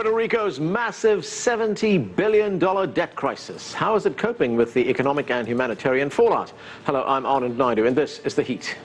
Puerto Rico's massive $70 billion debt crisis. How is it coping with the economic and humanitarian fallout? Hello, I'm Anand Naidu, and this is The Heat.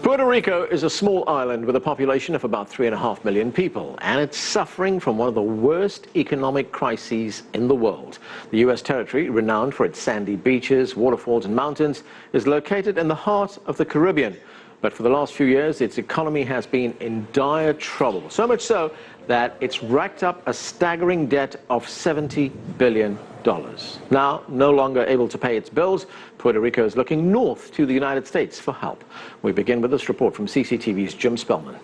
Puerto Rico is a small island with a population of about 3.5 million people, and it's suffering from one of the worst economic crises in the world. The U.S. territory, renowned for its sandy beaches, waterfalls and mountains, is located in the heart of the Caribbean. But for the last few years, its economy has been in dire trouble, so much so that it's racked up a staggering debt of $70 billion. Now, no longer able to pay its bills, Puerto Rico is looking north to the United States for help. We begin with this report from CCTV's Jim Spellman.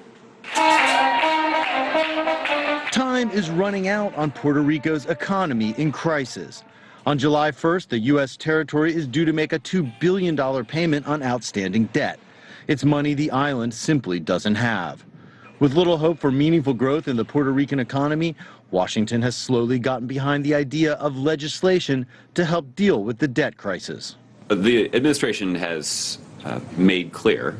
Time is running out on Puerto Rico's economy in crisis. On July 1st, the U.S. territory is due to make a $2 billion payment on outstanding debt. It's money the island simply doesn't have. With little hope for meaningful growth in the Puerto Rican economy, Washington has slowly gotten behind the idea of legislation to help deal with the debt crisis. The administration has made clear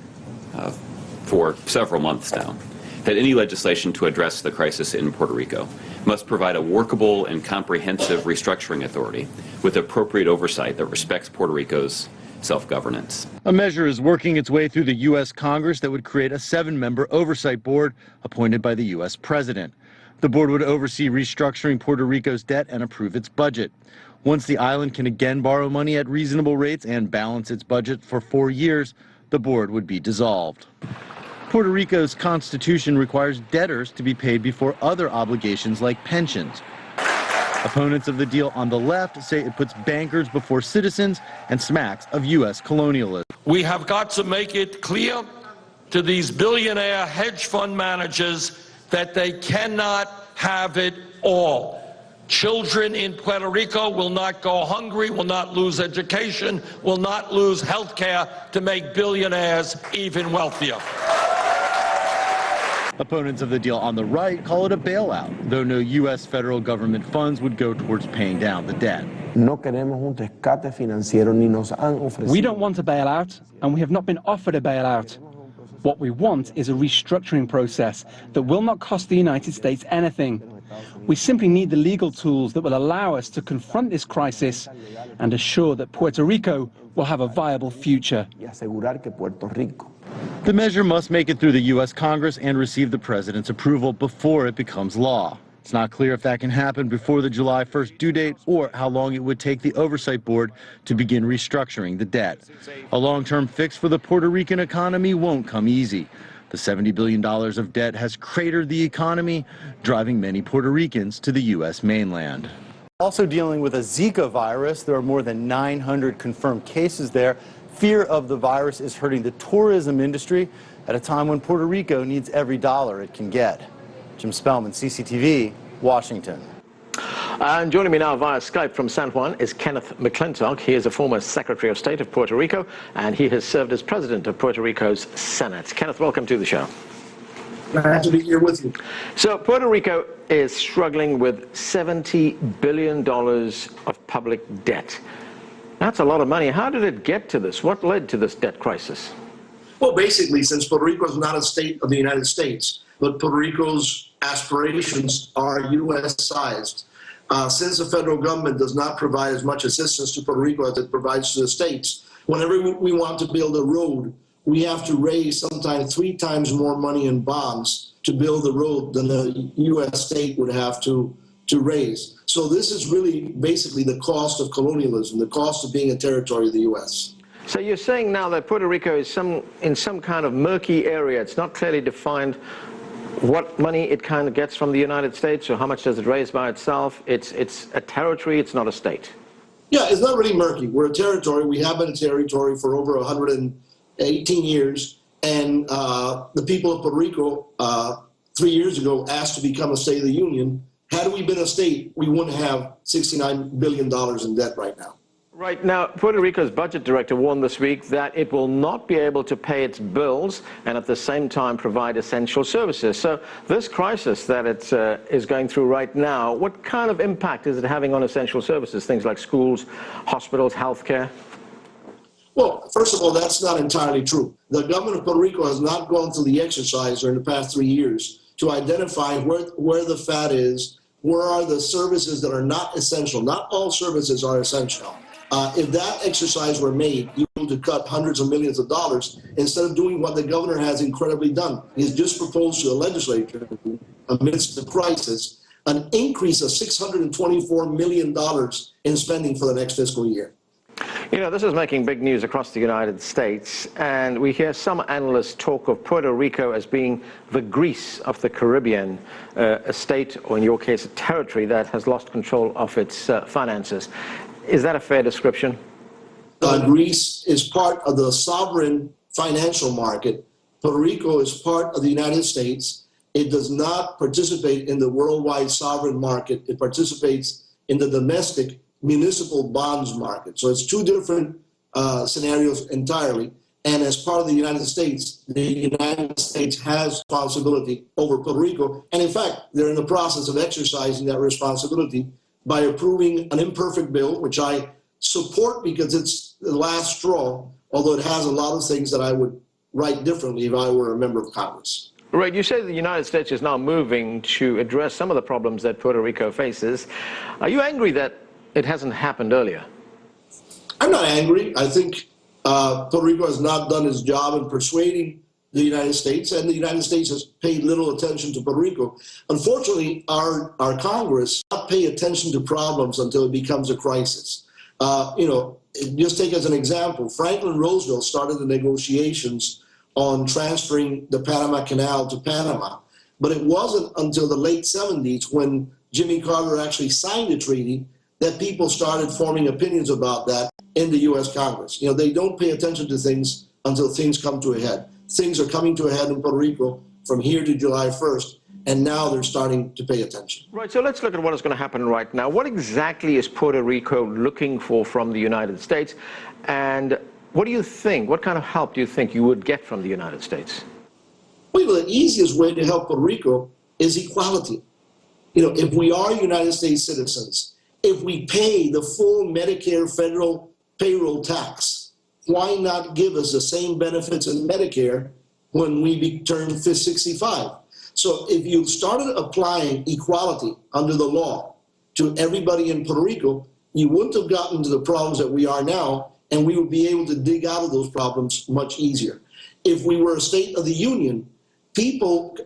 for several months now that any legislation to address the crisis in Puerto Rico must provide a workable and comprehensive restructuring authority with appropriate oversight that respects Puerto Rico's self-governance. A measure is working its way through the U.S. Congress that would create a 7-member oversight board appointed by the U.S. president. The board would oversee restructuring Puerto Rico's debt and approve its budget. Once the island can again borrow money at reasonable rates and balance its budget for 4 years, the board would be dissolved. Puerto Rico's constitution requires debtors to be paid before other obligations like pensions. Opponents of the deal on the left say it puts bankers before citizens and smacks of U.S. colonialism. We have got to make it clear to these billionaire hedge fund managers that they cannot have it all. Children in Puerto Rico will not go hungry, will not lose education, will not lose health care to make billionaires even wealthier. Opponents of the deal on the right call it a bailout, though no U.S. federal government funds would go towards paying down the debt. We don't want a bailout, and we have not been offered a bailout. What we want is a restructuring process that will not cost the United States anything. We simply need the legal tools that will allow us to confront this crisis and assure that Puerto Rico will have a viable future. The measure must make it through the U.S. Congress and receive the president's approval before it becomes law. It's not clear if that can happen before the July 1st due date or how long it would take the Oversight Board to begin restructuring the debt. A long-term fix for the Puerto Rican economy won't come easy. The $70 billion of debt has cratered the economy, driving many Puerto Ricans to the U.S. mainland. Also dealing with a Zika virus, there are more than 900 confirmed cases there. Fear of the virus is hurting the tourism industry at a time when Puerto Rico needs every dollar it can get. Jim Spellman, CCTV, Washington. And joining me now via Skype from San Juan is Kenneth McClintock. He is a former Secretary of State of Puerto Rico, and he has served as President of Puerto Rico's Senate. Kenneth, welcome to the show. Glad to be here with you. So Puerto Rico is struggling with $70 billion of public debt. That's a lot of money. How did it get to this? What led to this debt crisis? Well, basically, since Puerto Rico is not a state of the United States, but Puerto Rico's aspirations are U.S.-sized. Since the federal government does not provide as much assistance to Puerto Rico as it provides to the states, whenever we want to build a road, we have to raise sometimes 3 times more money in bonds to build the road than the U.S. state would have to raise. So this is really basically the cost of colonialism, the cost of being a territory of the U.S. So you're saying now that Puerto Rico is in some kind of murky area. It's not clearly defined what money it kind of gets from the United States, or how much does it raise by itself. It's a territory, it's not a state. Yeah, it's not really murky. We're a territory. We have been a territory for over 118 years, and the people of Puerto Rico 3 years ago asked to become a state of the Union. Had we been a state, we wouldn't have $69 billion in debt right now. Right now, Puerto Rico's budget director warned this week that it will not be able to pay its bills and at the same time provide essential services. So this crisis that it is going through right now, what kind of impact is it having on essential services, things like schools, hospitals, healthcare? Well, first of all, that's not entirely true. The government of Puerto Rico has not gone through the exercise during the past 3 years to identify where the fat is, where are the services that are not essential. Not all services are essential. If that exercise were made, you were able to cut hundreds of millions of dollars instead of doing what the governor has incredibly done. He's just proposed to the legislature, amidst the crisis, an increase of $624 million in spending for the next fiscal year. You know, this is making big news across the United States, and we hear some analysts talk of Puerto Rico as being the Greece of the Caribbean, a state, or in your case, a territory that has lost control of its finances. Is that a fair description? Greece is part of the sovereign financial market. Puerto Rico is part of the United States. It does not participate in the worldwide sovereign market. It participates in the domestic municipal bonds market. So it's two different scenarios entirely. And as part of the United States has responsibility over Puerto Rico. And in fact, they're in the process of exercising that responsibility by approving an imperfect bill, which I support because it's the last straw, although it has a lot of things that I would write differently if I were a member of Congress. Right, you say the United States is now moving to address some of the problems that Puerto Rico faces. Are you angry that it hasn't happened earlier? I'm not angry. I think Puerto Rico has not done its job in persuading the United States, and the United States has paid little attention to Puerto Rico. Unfortunately, our Congress does not pay attention to problems until it becomes a crisis. Just take as an example, Franklin Roosevelt started the negotiations on transferring the Panama Canal to Panama, but it wasn't until the late 70s when Jimmy Carter actually signed the treaty that people started forming opinions about that in the U.S. Congress. You know, they don't pay attention to things until things come to a head. Things are coming to a head in Puerto Rico from here to July 1st, and now they're starting to pay attention. Right, so let's look at what is going to happen right now. What exactly is Puerto Rico looking for from the United States? And what do you think, what kind of help do you think you would get from the United States? Well, the easiest way to help Puerto Rico is equality. You know, if we are United States citizens, if we pay the full Medicare federal payroll tax, why not give us the same benefits in Medicare when we turn 65? So if you started applying equality under the law to everybody in Puerto Rico, you wouldn't have gotten to the problems that we are now, and we would be able to dig out of those problems much easier. If we were a state of the union, people,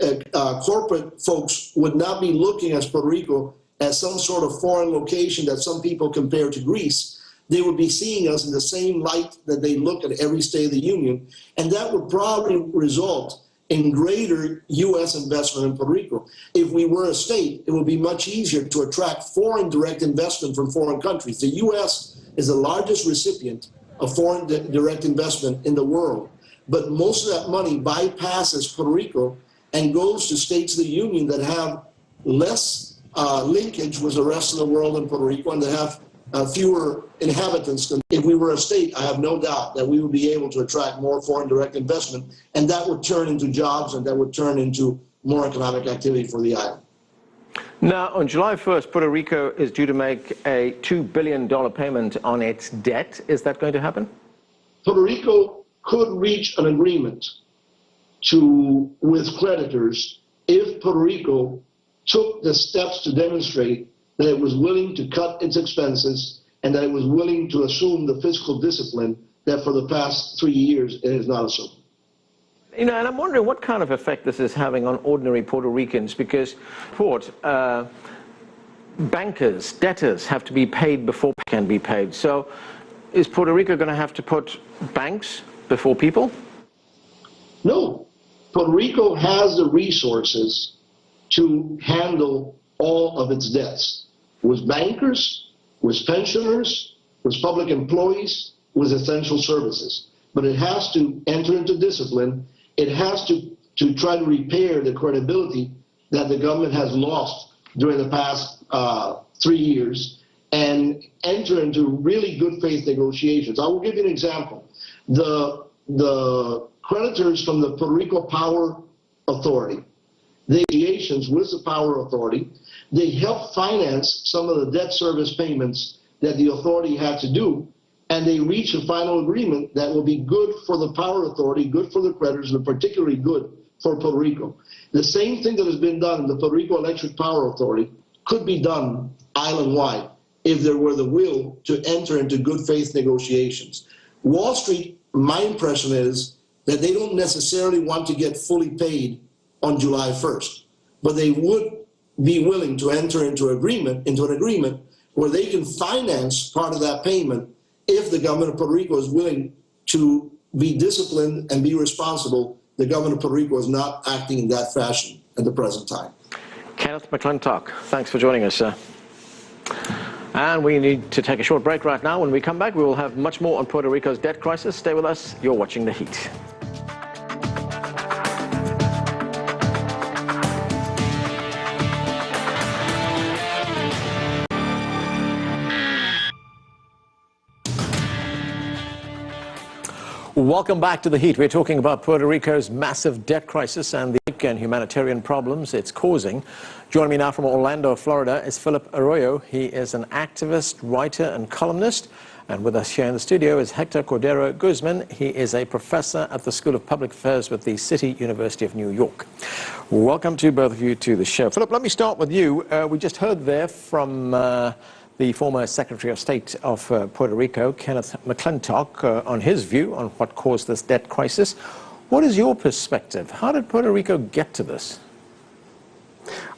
corporate folks would not be looking at Puerto Rico as some sort of foreign location that some people compare to Greece. They would be seeing us in the same light that they look at every state of the union, and that would probably result in greater U.S. investment in Puerto Rico. If we were a state, it would be much easier to attract foreign direct investment from foreign countries. The U.S. is the largest recipient of foreign direct investment in the world, but most of that money bypasses Puerto Rico and goes to states of the union that have less linkage with the rest of the world in Puerto Rico and that have fewer inhabitants. If we were a state, I have no doubt that we would be able to attract more foreign direct investment, and that would turn into jobs and that would turn into more economic activity for the island. Now, on July 1st, Puerto Rico is due to make a $2 billion payment on its debt. Is that going to happen? Puerto Rico could reach an agreement with creditors if Puerto Rico took the steps to demonstrate that it was willing to cut its expenses and that it was willing to assume the fiscal discipline that for the past 3 years it has not assumed. You know, and I'm wondering what kind of effect this is having on ordinary Puerto Ricans, because bankers, debtors have to be paid before can be paid. So is Puerto Rico going to have to put banks before people? No. Puerto Rico has the resources to handle all of its debts, with bankers, with pensioners, with public employees, with essential services. But it has to enter into discipline. It has to try to repair the credibility that the government has lost during the past 3 years. and enter into really good faith negotiations. I will give you an example. The creditors from the Puerto Rico Power Authority, the negotiations with the Power Authority, they helped finance some of the debt service payments that the authority had to do, and they reached a final agreement that will be good for the Power Authority, good for the creditors, and particularly good for Puerto Rico. The same thing that has been done in the Puerto Rico Electric Power Authority could be done island-wide if there were the will to enter into good faith negotiations. Wall Street, my impression is that they don't necessarily want to get fully paid on July 1st, but they would be willing to enter into an agreement where they can finance part of that payment if the government of Puerto Rico is willing to be disciplined and be responsible. The government of Puerto Rico is not acting in that fashion at the present time. Kenneth McClintock, thanks for joining us, sir. And we need to take a short break right now. When we come back, we will have much more on Puerto Rico's debt crisis. Stay with us. You're watching The Heat. Welcome back to The Heat. We're talking about Puerto Rico's massive debt crisis and the humanitarian problems it's causing. Joining me now from Orlando, Florida, is Philip Arroyo. He is an activist, writer, and columnist. And with us here in the studio is Hector Cordero Guzman. He is a professor at the School of Public Affairs with the City University of New York. Welcome to both of you to the show. Philip, let me start with you. We just heard there from the former Secretary of State of Puerto Rico, Kenneth McClintock, on his view on what caused this debt crisis. What is your perspective? How did Puerto Rico get to this?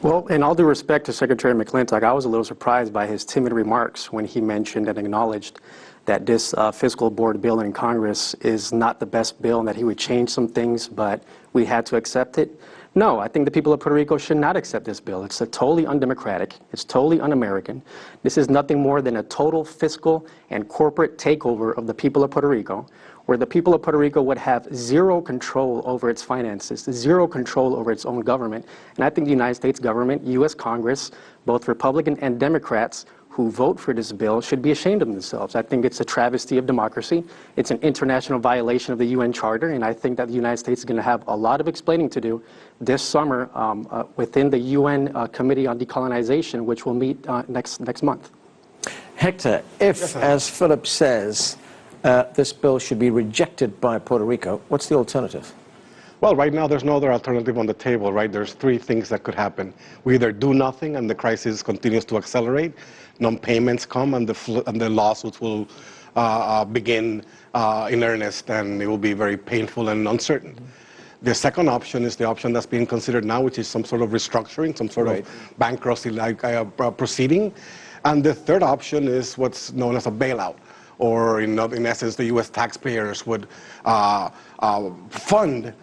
Well, in all due respect to Secretary McClintock, I was a little surprised by his timid remarks when he mentioned and acknowledged that this fiscal board bill in Congress is not the best bill and that he would change some things, but we had to accept it. No, I think the people of Puerto Rico should not accept this bill. It's totally undemocratic. It's totally un-American. This is nothing more than a total fiscal and corporate takeover of the people of Puerto Rico, where the people of Puerto Rico would have zero control over its finances, zero control over its own government. And I think the United States government, U.S. Congress, both Republican and Democrats who vote for this bill should be ashamed of themselves. I think it's a travesty of democracy. It's an international violation of the UN Charter, and I think that the United States is going to have a lot of explaining to do this summer within the UN Committee on Decolonization, which will meet next month. Hector, if, as Philip says, this bill should be rejected by Puerto Rico, what's the alternative? Well, right now there's no other alternative on the table, right? There's three things that could happen. We either do nothing and the crisis continues to accelerate, non-payments come and the lawsuits will begin in earnest, and it will be very painful and uncertain. The second option is the option that's being considered now, which is some sort of restructuring, some sort of bankruptcy-like proceeding. And the third option is what's known as a bailout, or in essence, the U.S. taxpayers would fund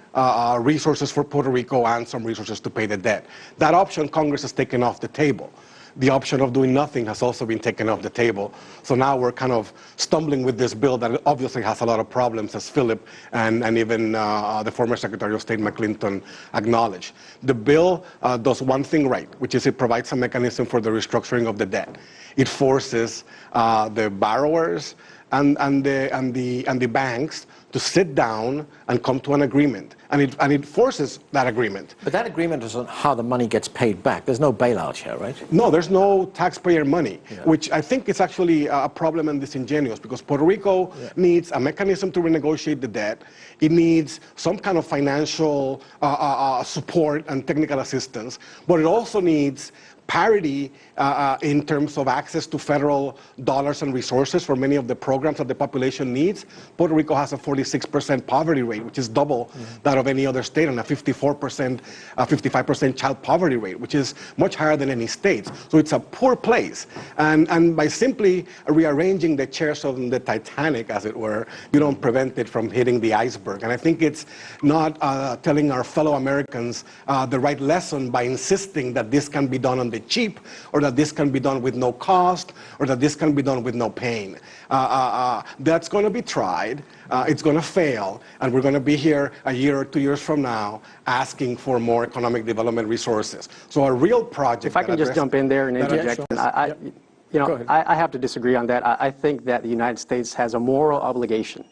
resources for Puerto Rico and some resources to pay the debt. That option Congress has taken off the table. The option of doing nothing has also been taken off the table. So now we're kind of stumbling with this bill that obviously has a lot of problems, as Philip and even the former Secretary of State McClinton acknowledged. The bill does one thing right, which is it provides a mechanism for the restructuring of the debt. It forces the borrowers and the banks to sit down and come to an agreement, and it forces that agreement. But that agreement is on how the money gets paid back. There's no bailout here, right? No, there's no taxpayer money, which I think is actually a problem and disingenuous, because Puerto Rico needs a mechanism to renegotiate the debt. It needs some kind of financial support and technical assistance, but it also needs parity in terms of access to federal dollars and resources for many of the programs that the population needs. Puerto Rico has a 46% poverty rate, which is double that of any other state, and a 55% child poverty rate, which is much higher than any state. So it's a poor place. And by simply rearranging the chairs of the Titanic, as it were, you don't prevent it from hitting the iceberg. And I think it's not telling our fellow Americans the right lesson by insisting that this can be done on the cheap, or that this can be done with no cost, or that this can be done with no pain. That's going to be tried, it's going to fail, and we're going to be here a year or 2 years from now asking for more economic development resources. So a real project... If I can just jump in there and interject. You Go know, ahead. I have to disagree on that. I think that the United States has a moral obligation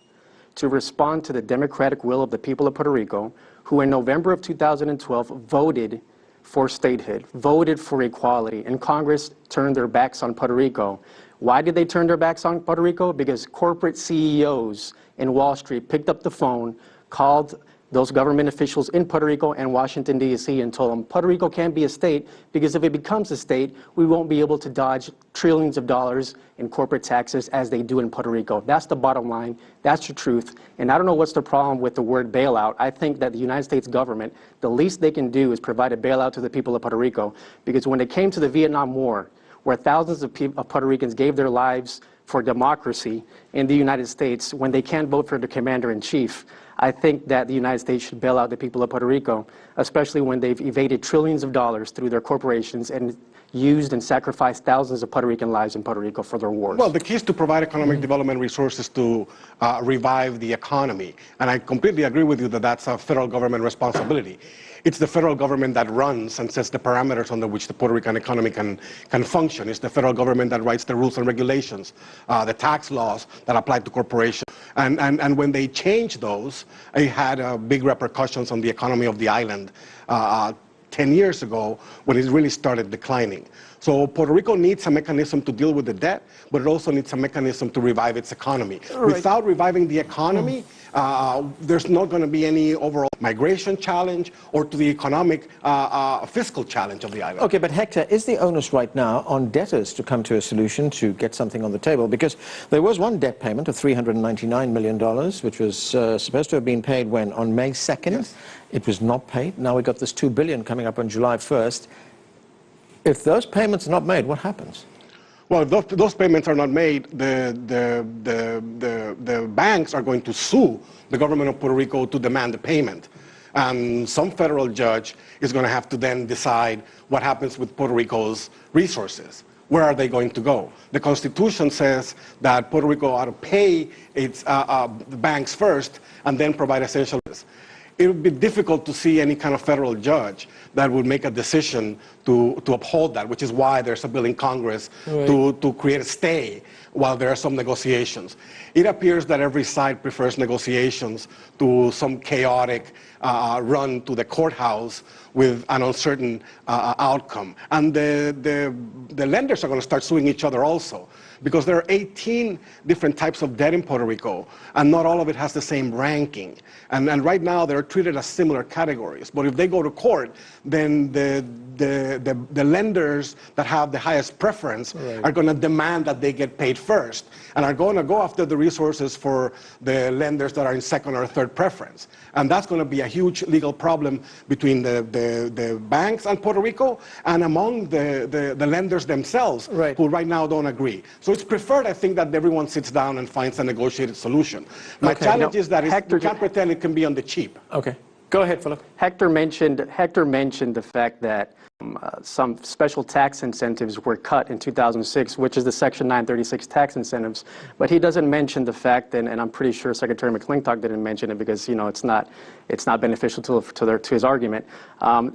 to respond to the democratic will of the people of Puerto Rico, who in November of 2012 voted for statehood, voted for equality, and Congress turned their backs on Puerto Rico. Why did they turn their backs on Puerto Rico? Because corporate CEOs in Wall Street picked up the phone, called those government officials in Puerto Rico and Washington, D.C., and told them Puerto Rico can't be a state because if it becomes a state, we won't be able to dodge trillions of dollars in corporate taxes as they do in Puerto Rico. That's the bottom line. That's the truth. And I don't know what's the problem with the word bailout. I think that the United States government, the least they can do is provide a bailout to the people of Puerto Rico, because when it came to the Vietnam War, where thousands of Puerto Ricans gave their lives for democracy in the United States when they can't vote for the commander-in-chief, I think that the United States should bail out the people of Puerto Rico, especially when they've evaded trillions of dollars through their corporations and used and sacrificed thousands of Puerto Rican lives in Puerto Rico for their wars. Well, the key is to provide economic development resources to revive the economy. And I completely agree with you that that's a federal government responsibility. It's the federal government that runs and sets the parameters under which the Puerto Rican economy can function. It's the federal government that writes the rules and regulations, the tax laws that apply to corporations. And when they changed those, it had big repercussions on the economy of the island 10 years ago when it really started declining. So Puerto Rico needs a mechanism to deal with the debt, but it also needs a mechanism to revive its economy. Right. Without reviving the economy, there's not going to be any overall migration challenge or to the economic fiscal challenge of the island. Okay, but Hector, is the onus right now on debtors to come to a solution to get something on the table? Because there was one debt payment of $399 million, which was supposed to have been paid when? On May 2nd? Yes. It was not paid. Now we've got this $2 billion coming up on July 1st. If those payments are not made, what happens? Well, if those payments are not made, the banks are going to sue the government of Puerto Rico to demand the payment. And some federal judge is going to have to then decide what happens with Puerto Rico's resources. Where are they going to go? The Constitution says that Puerto Rico ought to pay its the banks first and then provide essential services. It would be difficult to see any kind of federal judge that would make a decision to uphold that, which is why there's a bill in Congress to create a stay while there are some negotiations. It appears that every side prefers negotiations to some chaotic run to the courthouse with an uncertain outcome. And the lenders are going to start suing each other also, because there are 18 different types of debt in Puerto Rico, and not all of it has the same ranking. And right now, they're treated as similar categories. But if they go to court, then the lenders that have the highest preference are going to demand that they get paid first, and are going to go after the resources for the lenders that are in second or third preference. And that's going to be a huge legal problem between the banks and Puerto Rico, and among the lenders themselves, who right now don't agree. So it's preferred, I think, that everyone sits down and finds a negotiated solution. My challenge is that we can't pretend it can be on the cheap. Okay. Go ahead, Philip. Hector mentioned the fact that some special tax incentives were cut in 2006, which is the Section 936 tax incentives. But he doesn't mention the fact, and I'm pretty sure Secretary McClintock didn't mention it because it's not beneficial to his argument.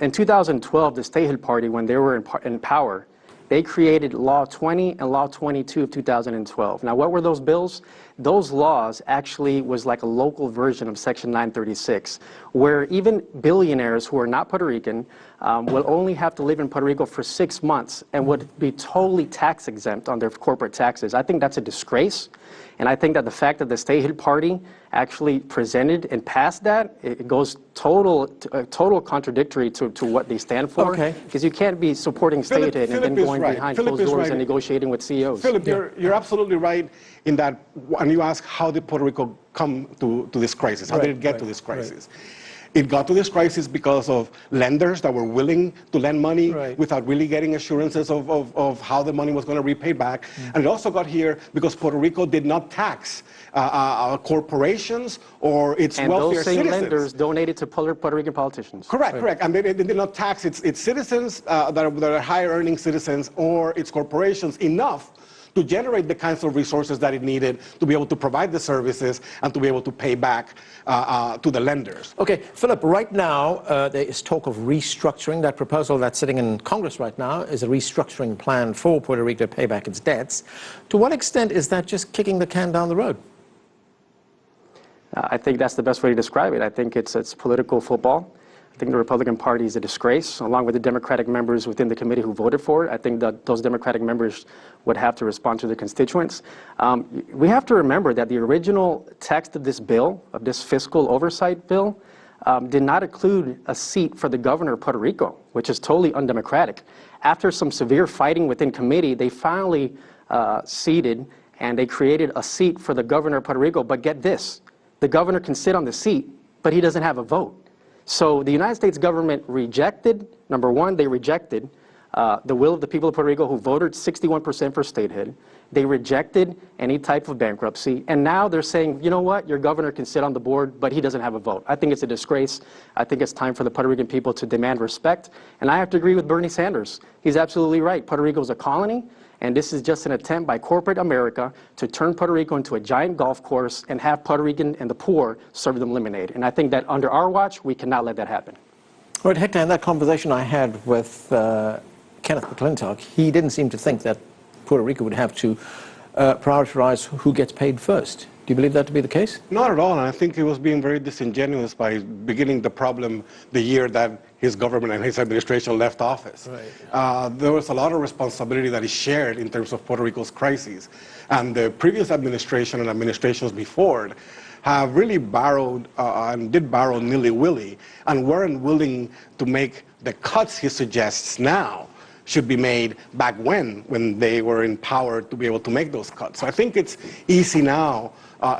In 2012, the statehood party, when they were in power, they created Law 20 and Law 22 of 2012. Now, what were those bills? Those laws actually was like a local version of Section 936, where even billionaires who are not Puerto Rican will only have to live in Puerto Rico for 6 months and would be totally tax exempt on their corporate taxes. I think that's a disgrace. And I think that the fact that the statehood party actually presented and passed that, it goes total contradictory to what they stand for. Okay. Because you can't be supporting statehood and then going behind closed doors and negotiating with CEOs. Philip, you're absolutely right in that when you ask how did Puerto Rico come to this crisis, how did it get to this crisis? It got to this crisis because of lenders that were willing to lend money without really getting assurances of how the money was going to be paid back. And it also got here because Puerto Rico did not tax corporations or its wealthier citizens. And those same lenders donated to Puerto Rican politicians. Correct. And they did not tax its citizens that are higher earning citizens or its corporations enough to generate the kinds of resources that it needed to be able to provide the services and to be able to pay back to the lenders. Okay, Philip, right now there is talk of restructuring. That proposal that's sitting in Congress right now is a restructuring plan for Puerto Rico to pay back its debts. To what extent is that just kicking the can down the road? I think that's the best way to describe it. I think it's political football. I think the Republican Party is a disgrace, along with the Democratic members within the committee who voted for it. I think that those Democratic members would have to respond to their constituents. We have to remember that the original text of this bill, of this fiscal oversight bill, did not include a seat for the governor of Puerto Rico, which is totally undemocratic. After some severe fighting within committee, they finally seated and they created a seat for the governor of Puerto Rico. But get this, the governor can sit on the seat, but he doesn't have a vote. So the United States government rejected, number one, they rejected the will of the people of Puerto Rico who voted 61% for statehood. They rejected any type of bankruptcy. And now they're saying, you know what, your governor can sit on the board, but he doesn't have a vote. I think it's a disgrace. I think it's time for the Puerto Rican people to demand respect. And I have to agree with Bernie Sanders. He's absolutely right. Puerto Rico is a colony. And this is just an attempt by corporate America to turn Puerto Rico into a giant golf course and have Puerto Rican and the poor serve them lemonade. And I think that under our watch, we cannot let that happen. All right, Hector, in that conversation I had with Kenneth McClintock, he didn't seem to think that Puerto Rico would have to prioritize who gets paid first. Do you believe that to be the case? Not at all, and I think he was being very disingenuous by beginning the problem the year that his government and his administration left office. Right. There was a lot of responsibility that is shared in terms of Puerto Rico's crises, and the previous administration and administrations before it have really borrowed and did borrow nilly-willy and weren't willing to make the cuts he suggests now should be made back when they were in power to be able to make those cuts. So I think it's easy now,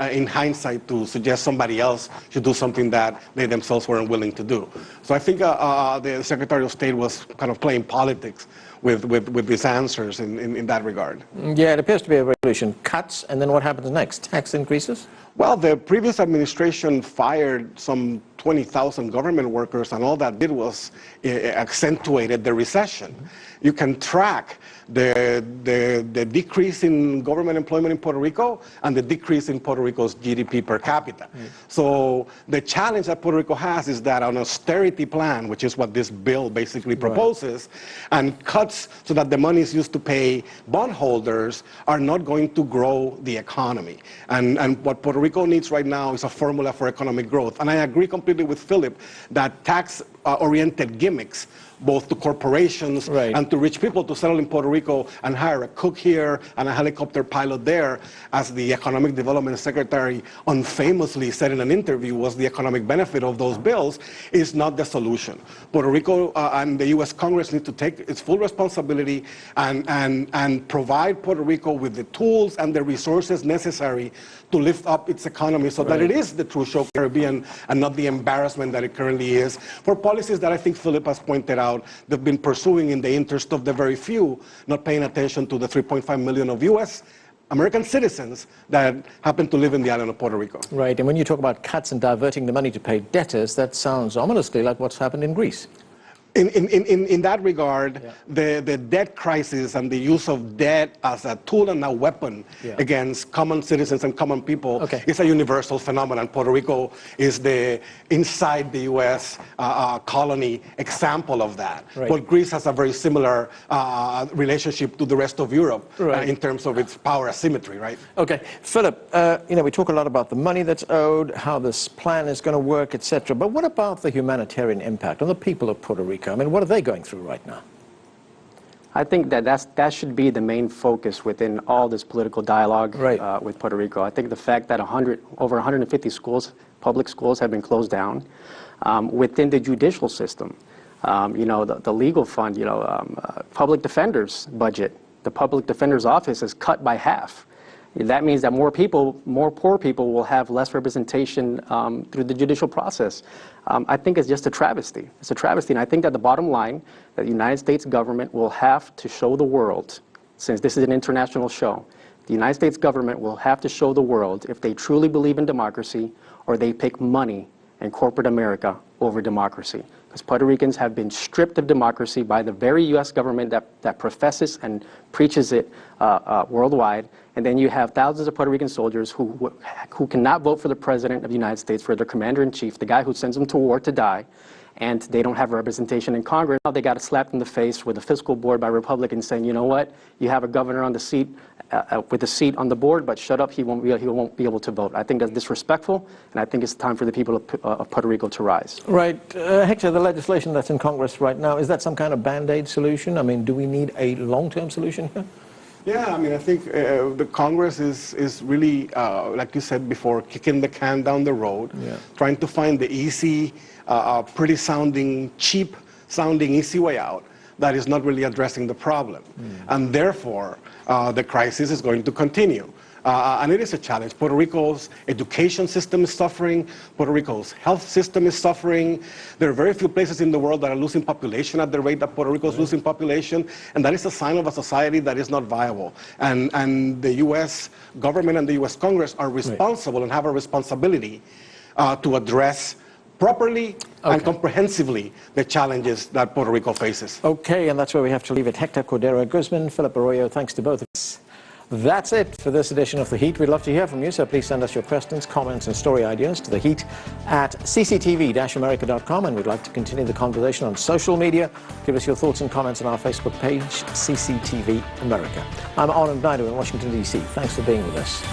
in hindsight, to suggest somebody else should do something that they themselves weren't willing to do. So I think the Secretary of State was kind of playing politics with his answers in that regard. Yeah, it appears to be a resolution. Cuts, and then what happens next? Tax increases? Well, the previous administration fired some 20,000 government workers, and all that did was accentuated the recession. You can track the decrease in government employment in Puerto Rico and the decrease in Puerto Rico's GDP per capita. So the challenge that Puerto Rico has is that an austerity plan, which is what this bill basically proposes, and cuts so that the money is used to pay bondholders are not going to grow the economy. And what Puerto Rico needs right now is a formula for economic growth. And I agree completely with Philip that tax-oriented gimmicks, both to corporations and to rich people, to settle in Puerto Rico and hire a cook here and a helicopter pilot there, as the Economic Development Secretary unfamously said in an interview was the economic benefit of those bills, is not the solution. Puerto Rico and the U.S. Congress need to take its full responsibility and provide Puerto Rico with the tools and the resources necessary to lift up its economy so that it is the true show Caribbean and not the embarrassment that it currently is, for policies that I think Philip has pointed out they've been pursuing in the interest of the very few, not paying attention to the 3.5 million of U.S. American citizens that happen to live in the island of Puerto Rico. Right, and when you talk about cuts and diverting the money to pay debtors, that sounds ominously like what's happened in Greece. In that regard, the debt crisis and the use of debt as a tool and a weapon against common citizens and common people is a universal phenomenon. Puerto Rico is the inside the U.S. Colony example of that. But Greece has a very similar relationship to the rest of Europe in terms of its power asymmetry, right? Okay, Philip, we talk a lot about the money that's owed, how this plan is going to work, etc. But what about the humanitarian impact on the people of Puerto Rico? I mean, what are they going through right now? I think that should be the main focus within all this political dialogue with Puerto Rico. I think the fact that over 150 schools, public schools, have been closed down within the judicial system. The legal fund, public defender's budget, the public defender's office is cut by half. That means that more poor people will have less representation through the judicial process. I think it's just a travesty. It's a travesty, and I think that the bottom line, that the United States government will have to show the world, since this is an international show, the United States government will have to show the world if they truly believe in democracy or they pick money and corporate America over democracy. Because Puerto Ricans have been stripped of democracy by the very U.S. government that professes and preaches it worldwide. And then you have thousands of Puerto Rican soldiers who cannot vote for the President of the United States, for their commander-in-chief, the guy who sends them to war to die, and they don't have representation in Congress. Now they got slapped in the face with a fiscal board by Republicans saying, you know what, you have a governor on the seat, with a seat on the board, but shut up, he won't be able to vote. I think that's disrespectful, and I think it's time for the people of Puerto Rico to rise. Right. Hector, the legislation that's in Congress right now, is that some kind of Band-Aid solution? I mean, do we need a long-term solution here? Yeah, I mean, I think the Congress is really, like you said before, kicking the can down the road, trying to find the easy, pretty sounding, cheap sounding, easy way out that is not really addressing the problem. And therefore, the crisis is going to continue. And it is a challenge. Puerto Rico's education system is suffering. Puerto Rico's health system is suffering. There are very few places in the world that are losing population at the rate that Puerto Rico is losing population. And that is a sign of a society that is not viable. And the U.S. government and the U.S. Congress are responsible and have a responsibility to address properly and comprehensively the challenges that Puerto Rico faces. Okay, and that's where we have to leave it. Hector Cordero Guzman, Philip Arroyo, thanks to both of us. That's it for this edition of The Heat. We'd love to hear from you, so please send us your questions, comments, and story ideas to theheat@cctv-america.com, and we'd like to continue the conversation on social media. Give us your thoughts and comments on our Facebook page, CCTV America. I'm Anand Naidu in Washington, D.C. Thanks for being with us.